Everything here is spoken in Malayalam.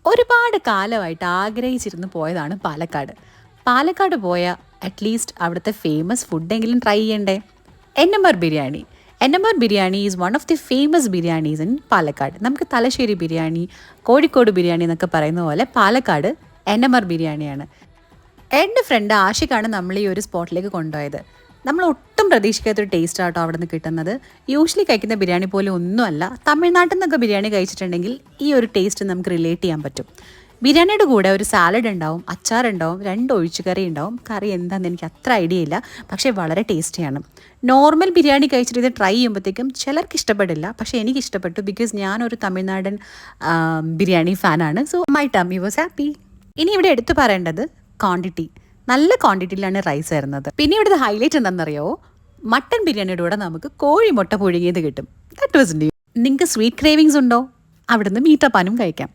ഒരുപാട് കാലമായിട്ട് ആഗ്രഹിച്ചിരുന്ന് പോയതാണ് പാലക്കാട്. പാലക്കാട് പോയ അറ്റ്ലീസ്റ്റ് അവിടുത്തെ ഫേമസ് ഫുഡെങ്കിലും ട്രൈ ചെയ്യണ്ടേ? എന്നമർ ബിരിയാണി. എന്നമർ biryani is one of the famous biryanis in Palakkad. നമുക്ക് തലശ്ശേരി ബിരിയാണി, കോഴിക്കോട് ബിരിയാണി എന്നൊക്കെ പറയുന്ന പോലെ പാലക്കാട് എന്നമർ ബിരിയാണിയാണ്. എൻ്റെ ഫ്രണ്ട് ആഷിഖാണ് നമ്മൾ ഈ ഒരു സ്പോട്ടിലേക്ക് കൊണ്ടുപോയത്. നമ്മൾ ഒട്ടും പ്രതീക്ഷിക്കാത്തൊരു ടേസ്റ്റ് ആട്ടോ അവിടെ നിന്ന് കിട്ടുന്നത്. യൂഷ്വലി കഴിക്കുന്ന ബിരിയാണി പോലെ ഒന്നുമല്ല. തമിഴ്നാട്ടിൽ നിന്നൊക്കെ ബിരിയാണി കഴിച്ചിട്ടുണ്ടെങ്കിൽ ഈ ഒരു ടേസ്റ്റ് നമുക്ക് റിലേറ്റ് ചെയ്യാൻ പറ്റും. ബിരിയാണിയുടെ കൂടെ ഒരു സാലഡ് ഉണ്ടാവും, അച്ചാറുണ്ടാവും, 2 ഒഴിച്ചുകറി ഉണ്ടാവും. കറി എന്താണെന്ന് എനിക്ക് അത്ര ഐഡിയ ഇല്ല, പക്ഷേ വളരെ ടേസ്റ്റിയാണ്. നോർമൽ ബിരിയാണി കഴിച്ചിട്ട് ഇത് ട്രൈ ചെയ്യുമ്പോഴത്തേക്കും ചിലർക്ക് ഇഷ്ടപ്പെടില്ല, പക്ഷേ എനിക്ക് ഇഷ്ടപ്പെട്ടു. ബിക്കോസ് ഞാനൊരു തമിഴ്നാടൻ ബിരിയാണി ഫാനാണ്. So my tummy was happy. ഇനി ഇവിടെ എടുത്തു പറയേണ്ടത് ക്വാണ്ടിറ്റി. നല്ല ക്വാണ്ടിറ്റിയിലാണ് റൈസ് വരുന്നത്. പിന്നെ ഇവിടുത്തെ ഹൈലൈറ്റ് എന്താണെന്നറിയോ? മട്ടൻ ബിരിയാണിയുടെ കൂടെ നമുക്ക് കോഴിമുട്ട പുഴുങ്ങിയത് കിട്ടും. That was new. നിങ്ങൾക്ക് സ്വീറ്റ് ക്രേവിങ്സ് ഉണ്ടോ? അവിടുന്ന് മീറ്റപ്പാനും കഴിക്കാം.